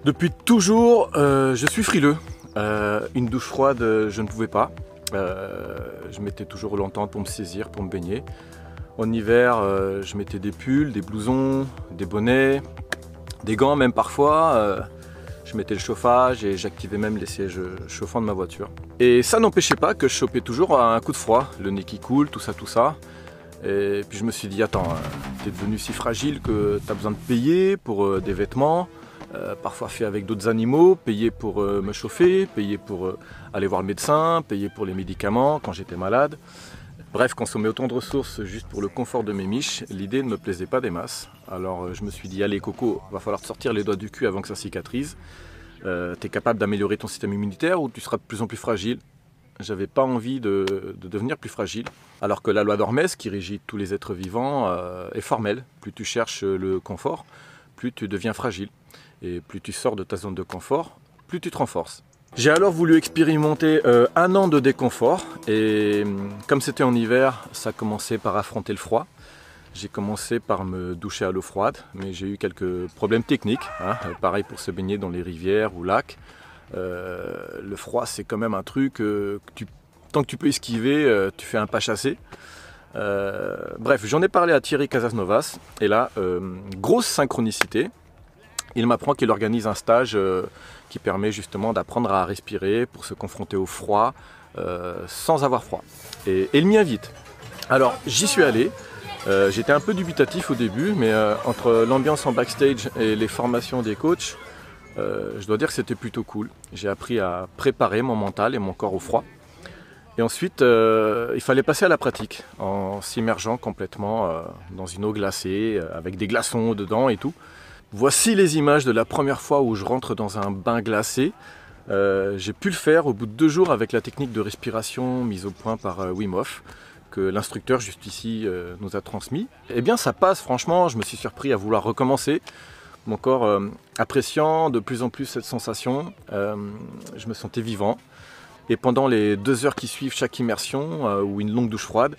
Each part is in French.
Depuis toujours, je suis frileux. Une douche froide, je ne pouvais pas. Je mettais toujours longtemps pour me saisir, pour me baigner. En hiver, je mettais des pulls, des blousons, des bonnets, des gants même parfois. Je mettais le chauffage et j'activais même les sièges chauffants de ma voiture. Et ça n'empêchait pas que je chopais toujours un coup de froid, le nez qui coule, tout ça, tout ça. Et puis je me suis dit, attends, t'es devenu si fragile que t'as besoin de payer pour des vêtements, parfois fait avec d'autres animaux, payer pour me chauffer, payer pour aller voir le médecin, payer pour les médicaments quand j'étais malade. Bref, consommer autant de ressources juste pour le confort de mes miches, l'idée ne me plaisait pas des masses. Alors je me suis dit, allez Coco, va falloir te sortir les doigts du cul avant que ça cicatrise. T'es capable d'améliorer ton système immunitaire ou tu seras de plus en plus fragile. J'avais pas envie de devenir plus fragile. Alors que la loi d'Hormèse, qui régit tous les êtres vivants, est formelle. Plus tu cherches le confort, plus tu deviens fragile. Et plus tu sors de ta zone de confort, plus tu te renforces. J'ai alors voulu expérimenter 1 an de déconfort. Et comme c'était en hiver, ça commençait par affronter le froid. J'ai commencé par me doucher à l'eau froide, mais j'ai eu quelques problèmes techniques. Pareil pour se baigner dans les rivières ou lacs. Le froid, c'est quand même un truc que tant que tu peux esquiver, tu fais un pas chassé. Bref, j'en ai parlé à Thierry Casasnovas, et là, grosse synchronicité. Il m'apprend qu'il organise un stage qui permet justement d'apprendre à respirer pour se confronter au froid sans avoir froid. Et il m'y invite. Alors, j'y suis allé. J'étais un peu dubitatif au début, mais entre l'ambiance en backstage et les formations des coachs, je dois dire que c'était plutôt cool. J'ai appris à préparer mon mental et mon corps au froid. Et ensuite, il fallait passer à la pratique en s'immergeant complètement dans une eau glacée, avec des glaçons dedans et tout. Voici les images de la première fois où je rentre dans un bain glacé. J'ai pu le faire au bout de 2 jours avec la technique de respiration mise au point par Wim Hof, que l'instructeur juste ici nous a transmis. Eh bien ça passe, franchement, je me suis surpris à vouloir recommencer. Mon corps appréciant de plus en plus cette sensation, je me sentais vivant. Et pendant les 2 heures qui suivent chaque immersion ou une longue douche froide,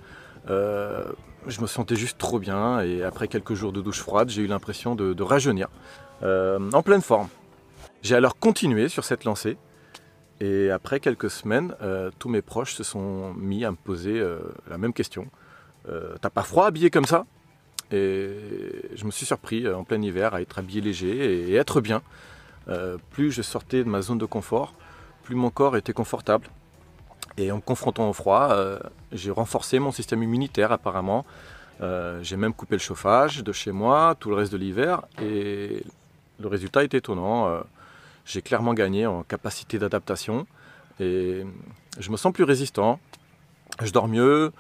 je me sentais juste trop bien. Et après quelques jours de douche froide, j'ai eu l'impression de rajeunir, en pleine forme. J'ai alors continué sur cette lancée. Et après quelques semaines, tous mes proches se sont mis à me poser la même question. T'as pas froid habillé comme ça ? Et je me suis surpris en plein hiver à être habillé léger et être bien. Plus je sortais de ma zone de confort, plus mon corps était confortable. Et en me confrontant au froid, j'ai renforcé mon système immunitaire apparemment. J'ai même coupé le chauffage de chez moi tout le reste de l'hiver. Et le résultat est étonnant. J'ai clairement gagné en capacité d'adaptation. Et je me sens plus résistant. Je dors mieux.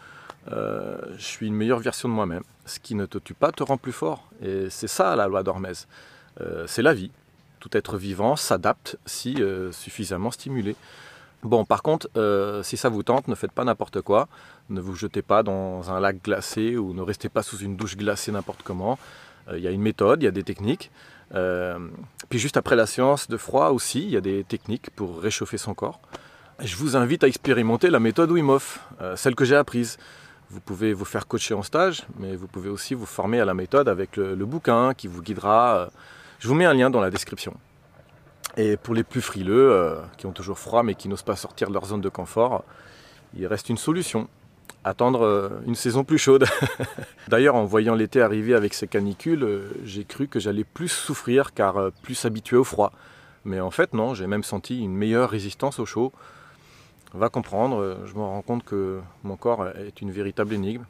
Je suis une meilleure version de moi-même. Ce qui ne te tue pas te rend plus fort. Et c'est ça la loi d'Hormèse. C'est la vie. Tout être vivant s'adapte si suffisamment stimulé. Bon, par contre, si ça vous tente, ne faites pas n'importe quoi. Ne vous jetez pas dans un lac glacé ou ne restez pas sous une douche glacée n'importe comment. Il y a une méthode, il y a des techniques. Puis juste après la séance de froid aussi, il y a des techniques pour réchauffer son corps. Je vous invite à expérimenter la méthode Wim Hof, celle que j'ai apprise. Vous pouvez vous faire coacher en stage, mais vous pouvez aussi vous former à la méthode avec le bouquin qui vous guidera. Je vous mets un lien dans la description. Et pour les plus frileux, qui ont toujours froid mais qui n'osent pas sortir de leur zone de confort, il reste une solution. Attendre une saison plus chaude. D'ailleurs, en voyant l'été arriver avec ses canicules, j'ai cru que j'allais plus souffrir car plus habitué au froid. Mais en fait non, j'ai même senti une meilleure résistance au chaud. Va comprendre, je me rends compte que mon corps est une véritable énigme.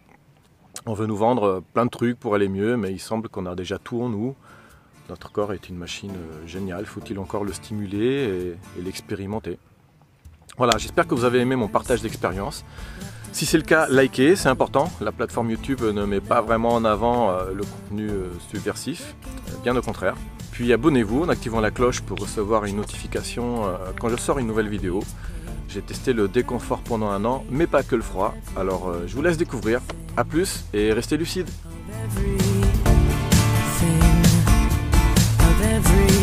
On veut nous vendre plein de trucs pour aller mieux, mais il semble qu'on a déjà tout en nous. Notre corps est une machine géniale, faut-il encore le stimuler et l'expérimenter. Voilà, j'espère que vous avez aimé mon partage d'expérience. Si c'est le cas, likez, c'est important. La plateforme YouTube ne met pas vraiment en avant le contenu subversif, bien au contraire. Puis abonnez-vous en activant la cloche pour recevoir une notification quand je sors une nouvelle vidéo. J'ai testé le déconfort pendant 1 an, mais pas que le froid. Alors je vous laisse découvrir. A plus et restez lucides. Every